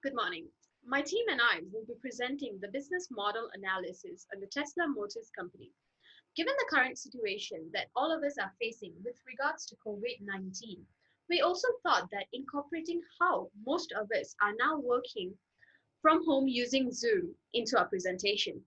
Good morning. My team and I will be presenting the business model analysis on the Tesla Motors Company. Given the current situation that all of us are facing with regards to COVID-19, we also thought that incorporating how most of us are now working from home using Zoom into our presentation.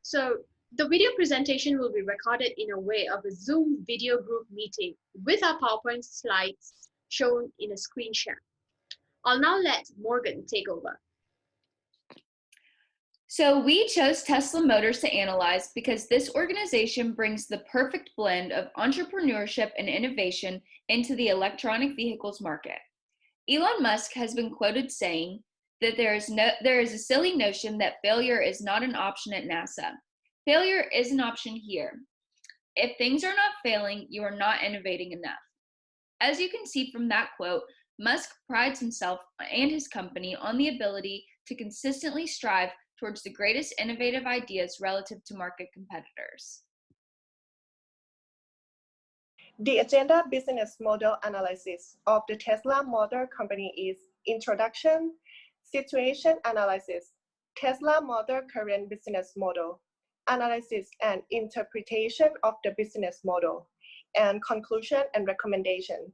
So the video presentation will be recorded in a way of a Zoom video group meeting with our PowerPoint slides shown in a screen share. I'll now let Morgan take over. So we chose Tesla Motors to analyze because this organization brings the perfect blend of entrepreneurship and innovation into the electronic vehicles market. Elon Musk has been quoted saying that there is a silly notion that failure is not an option at NASA. Failure is an option here. If things are not failing, you are not innovating enough. As you can see from that quote, Musk prides himself and his company on the ability to consistently strive towards the greatest innovative ideas relative to market competitors. The agenda business model analysis of the Tesla Motor Company is introduction, situation analysis, Tesla Motor current business model, analysis and interpretation of the business model, and conclusion and recommendation.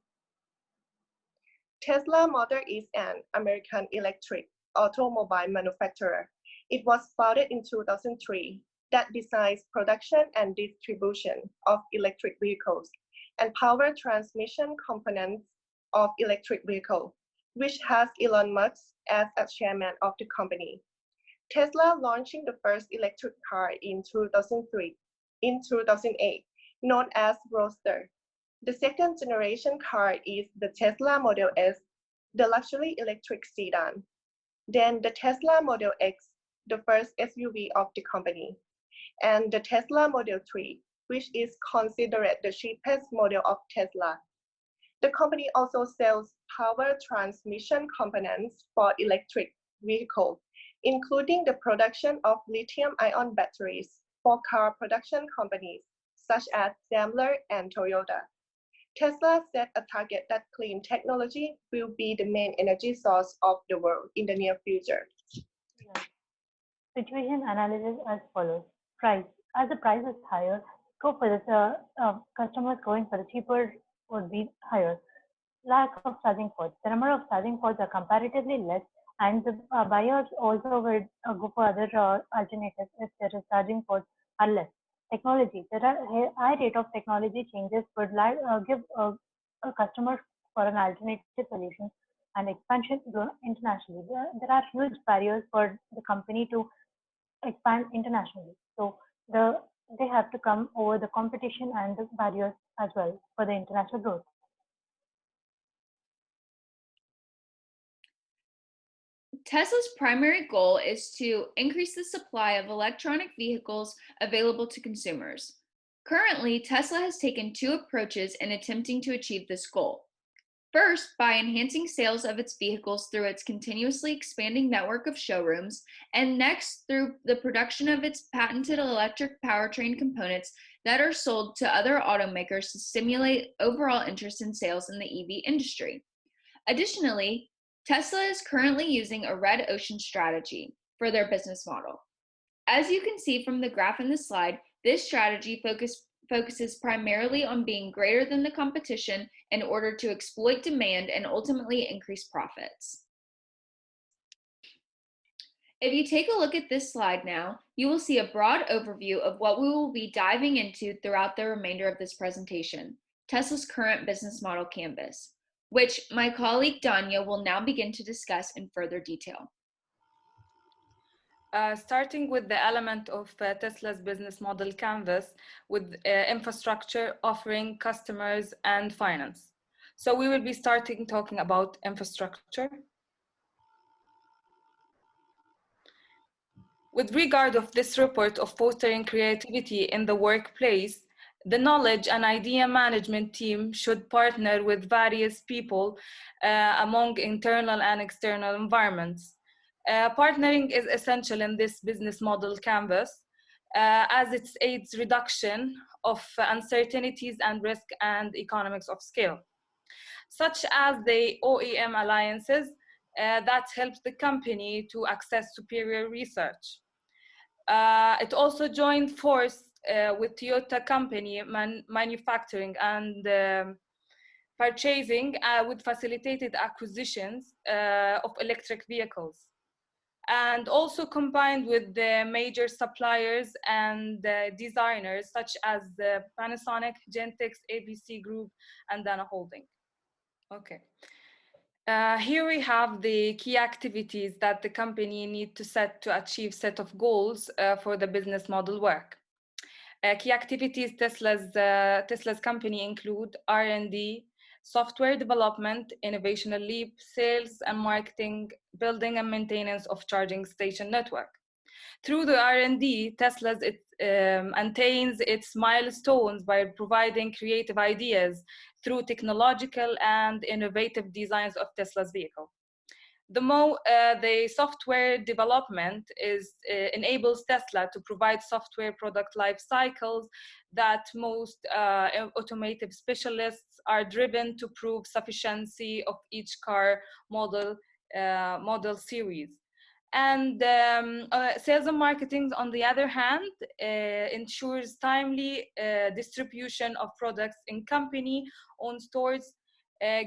Tesla Motor is an American electric automobile manufacturer. It was founded in 2003 that designs production and distribution of electric vehicles and power transmission components of electric vehicle, which has Elon Musk as a chairman of the company. Tesla launching the first electric car in 2008, known as Roadster. The second generation car is the Tesla Model S, the luxury electric sedan. Then the Tesla Model X, the first SUV of the company, and the Tesla Model 3, which is considered the cheapest model of Tesla. The company also sells power transmission components for electric vehicles, including the production of lithium-ion batteries for car production companies such as Daimler and Toyota. Tesla set a target that clean technology will be the main energy source of the world in the near future. Situation analysis as follows. Price. As the price is higher, go for this. Customers going for the cheaper would be higher. Lack of charging ports. The number of charging ports are comparatively less, and the buyers also would go for other alternatives if there is charging ports are less. Technology. There are high rate of technology changes would give a customer for an alternative solution and expansion internationally. There are huge barriers for the company to expand internationally. So they have to come over the competition and the barriers as well for the international growth. Tesla's primary goal is to increase the supply of electronic vehicles available to consumers. Currently, Tesla has taken two approaches in attempting to achieve this goal. First, by enhancing sales of its vehicles through its continuously expanding network of showrooms, and next through the production of its patented electric powertrain components that are sold to other automakers to stimulate overall interest in sales in the EV industry. Additionally, Tesla is currently using a red ocean strategy for their business model. As you can see from the graph in the slide, this strategy focuses primarily on being greater than the competition in order to exploit demand and ultimately increase profits. If you take a look at this slide now, you will see a broad overview of what we will be diving into throughout the remainder of this presentation, Tesla's current business model canvas, which my colleague Danya will now begin to discuss in further detail. Starting with the element of Tesla's business model canvas with infrastructure, offering, customers, and finance. So we will be starting talking about infrastructure. With regard of this report of fostering creativity in the workplace, the knowledge and idea management team should partner with various people among internal and external environments. Partnering is essential in this business model canvas as it aids reduction of uncertainties and risk and economics of scale, such as the OEM alliances, that helps the company to access superior research. It also joined force with Toyota company manufacturing and purchasing with facilitated acquisitions of electric vehicles, and also combined with the major suppliers and designers such as Panasonic, Gentex, ABC Group, and Dana Holding. Okay. Here we have the key activities that the company need to set to achieve set of goals for the business model work. Key activities Tesla's company include R&D, software development, innovational leap, sales and marketing, building and maintenance of charging station network. Through the R&D, Tesla attains its milestones by providing creative ideas through technological and innovative designs of Tesla's vehicle. The software development enables Tesla to provide software product life cycles that most automotive specialists are driven to prove sufficiency of each car model series. And sales and marketing, on the other hand, ensures timely distribution of products in company-owned stores,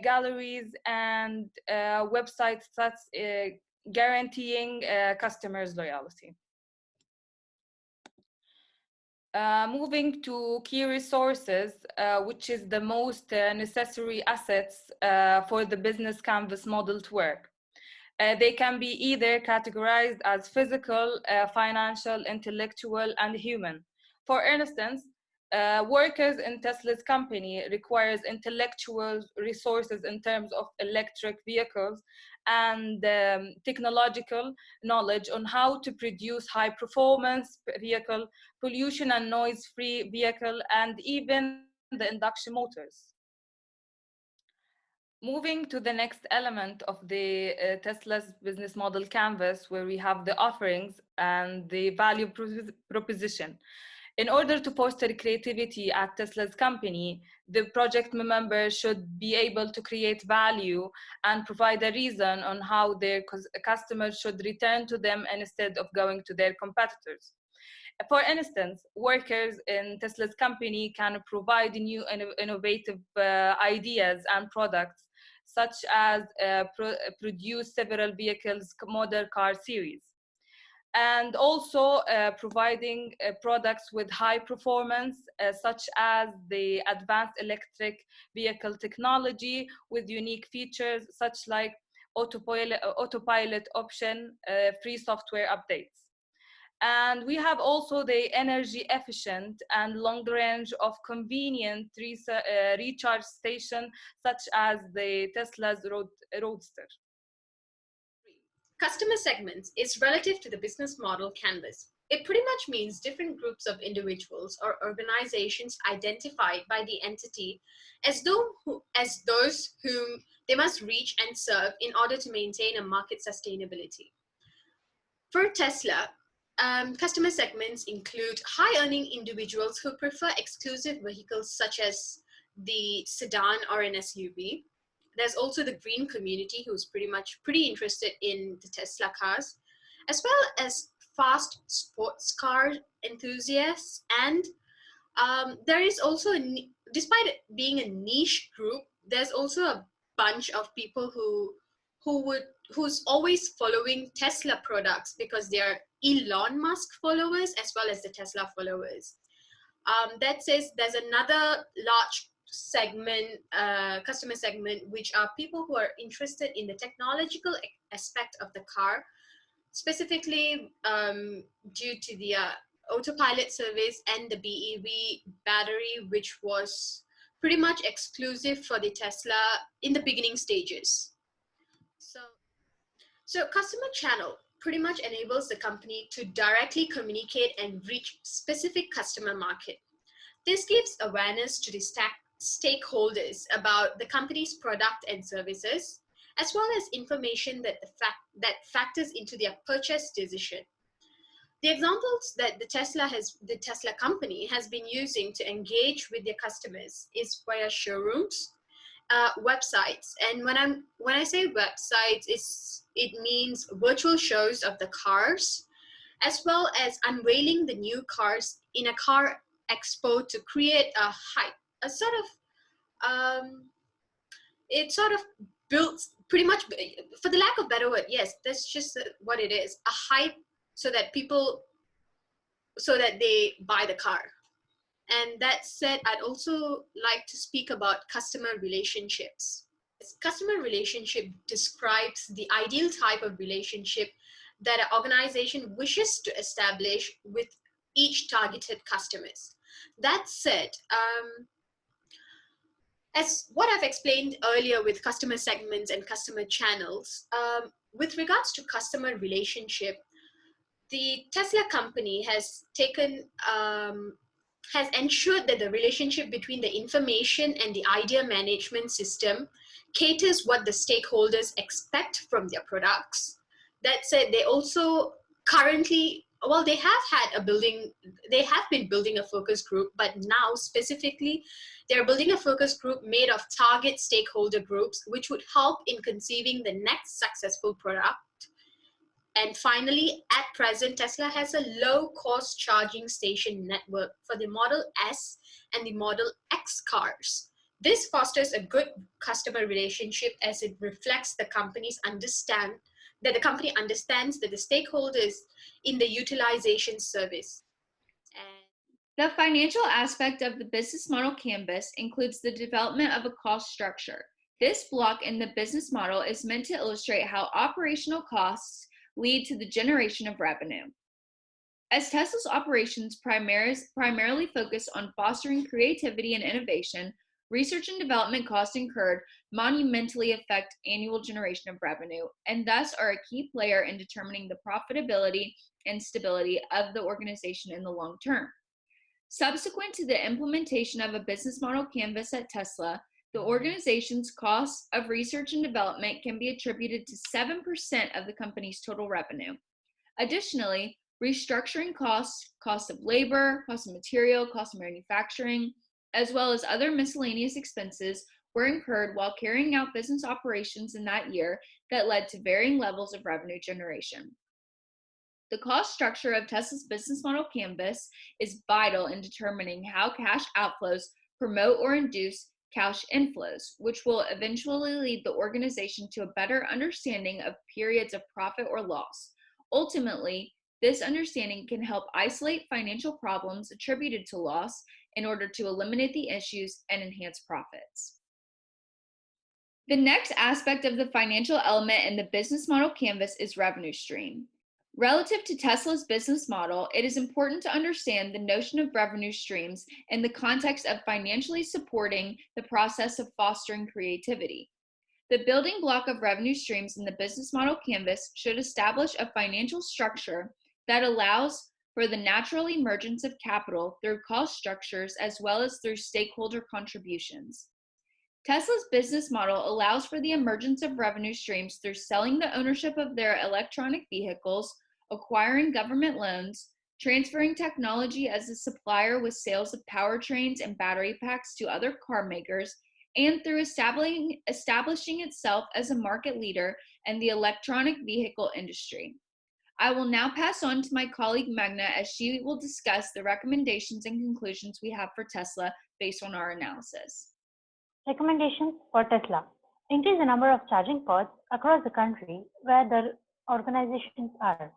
galleries, and websites, that's guaranteeing customers' loyalty. Moving to key resources, which is the most necessary assets for the business canvas model to work. They can be either categorized as physical, financial, intellectual, and human. For instance, workers in Tesla's company requires intellectual resources in terms of electric vehicles and technological knowledge on how to produce high performance vehicle, pollution and noise free vehicle, and even the induction motors. Moving to the next element of the Tesla's business model canvas, where we have the offerings and the value proposition. In order to foster creativity at Tesla's company, the project members should be able to create value and provide a reason on how their customers should return to them instead of going to their competitors. For instance, workers in Tesla's company can provide new innovative ideas and products, such as produce several vehicles model car series, and also providing products with high performance, such as the advanced electric vehicle technology with unique features such like autopilot option, free software updates. And we have also the energy efficient and long range of convenient recharge station, such as the Tesla's Roadster. Customer segments is relative to the business model canvas. It pretty much means different groups of individuals or organizations identified by the entity as those whom they must reach and serve in order to maintain a market sustainability. For Tesla, customer segments include high-earning individuals who prefer exclusive vehicles such as the sedan or an SUV. There's also the green community who's pretty interested in the Tesla cars, as well as fast sports car enthusiasts. And there is also, despite it being a niche group, there's also a bunch of people who's always following Tesla products because they are Elon Musk followers as well as the Tesla followers. That says there's another large segment, customer segment, which are people who are interested in the technological aspect of the car, specifically due to the autopilot service and the BEV battery, which was pretty much exclusive for the Tesla in the beginning stages. So customer channel pretty much enables the company to directly communicate and reach specific customer market. This gives awareness to the stakeholders about the company's product and services, as well as information that factors into their purchase decision. The examples that the Tesla company has been using to engage with their customers is via showrooms websites. And when I say websites, it means virtual shows of the cars, as well as unveiling the new cars in a car expo to create a hype, a sort of it sort of builds pretty much, for the lack of better word, yes, that's just what it is, a hype, so that they buy the car. And that said, I'd also like to speak about customer relationships. Customer relationship describes the ideal type of relationship that an organization wishes to establish with each targeted customers. That said, as what I've explained earlier with customer segments and customer channels, with regards to customer relationship, the Tesla company has ensured that the relationship between the information and the idea management system caters what the stakeholders expect from their products. That said, they also currently, well, they have been building a focus group, but now specifically, they're building a focus group made of target stakeholder groups, which would help in conceiving the next successful product. And finally, at present, Tesla has a low-cost charging station network for the Model S and the Model X cars. This fosters a good customer relationship, as it reflects the company understands that the stakeholders in the utilization service. The financial aspect of the business model canvas includes the development of a cost structure. This block in the business model is meant to illustrate how operational costs lead to the generation of revenue. As Tesla's operations primarily focus on fostering creativity and innovation, research and development costs incurred monumentally affect annual generation of revenue, and thus are a key player in determining the profitability and stability of the organization in the long term. Subsequent to the implementation of a business model canvas at Tesla, the organization's costs of research and development can be attributed to 7% of the company's total revenue. Additionally, restructuring costs, cost of labor, cost of material, cost of manufacturing, as well as other miscellaneous expenses were incurred while carrying out business operations in that year that led to varying levels of revenue generation. The cost structure of Tesla's business model canvas is vital in determining how cash outflows promote or induce cash inflows, which will eventually lead the organization to a better understanding of periods of profit or loss. Ultimately, this understanding can help isolate financial problems attributed to loss in order to eliminate the issues and enhance profits. The next aspect of the financial element in the business model canvas is revenue stream. Relative to Tesla's business model, it is important to understand the notion of revenue streams in the context of financially supporting the process of fostering creativity. The building block of revenue streams in the business model canvas should establish a financial structure that allows for the natural emergence of capital through cost structures as well as through stakeholder contributions. Tesla's business model allows for the emergence of revenue streams through selling the ownership of their electronic vehicles, acquiring government loans, transferring technology as a supplier with sales of powertrains and battery packs to other car makers, and through establishing itself as a market leader in the electronic vehicle industry. I will now pass on to my colleague Magna as she will discuss the recommendations and conclusions we have for Tesla based on our analysis. Recommendations for Tesla. Increase the number of charging ports across the country where the organizations are.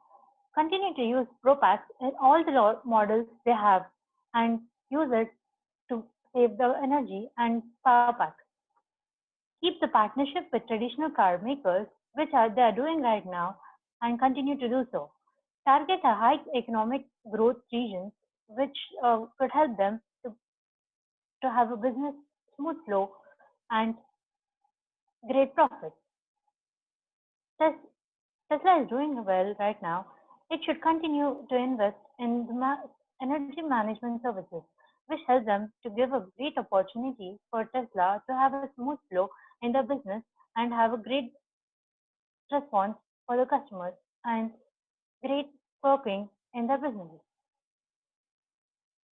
Continue to use ProPack in all the models they have and use it to save the energy and power pack. Keep the partnership with traditional car makers, which they are doing right now, and continue to do so. Target a high economic growth regions, which could help them to have a business smooth flow and great profit. Tesla is doing well right now. It should continue to invest in energy management services, which help them to give a great opportunity for Tesla to have a smooth flow in their business and have a great response for the customers and great working in their businesses.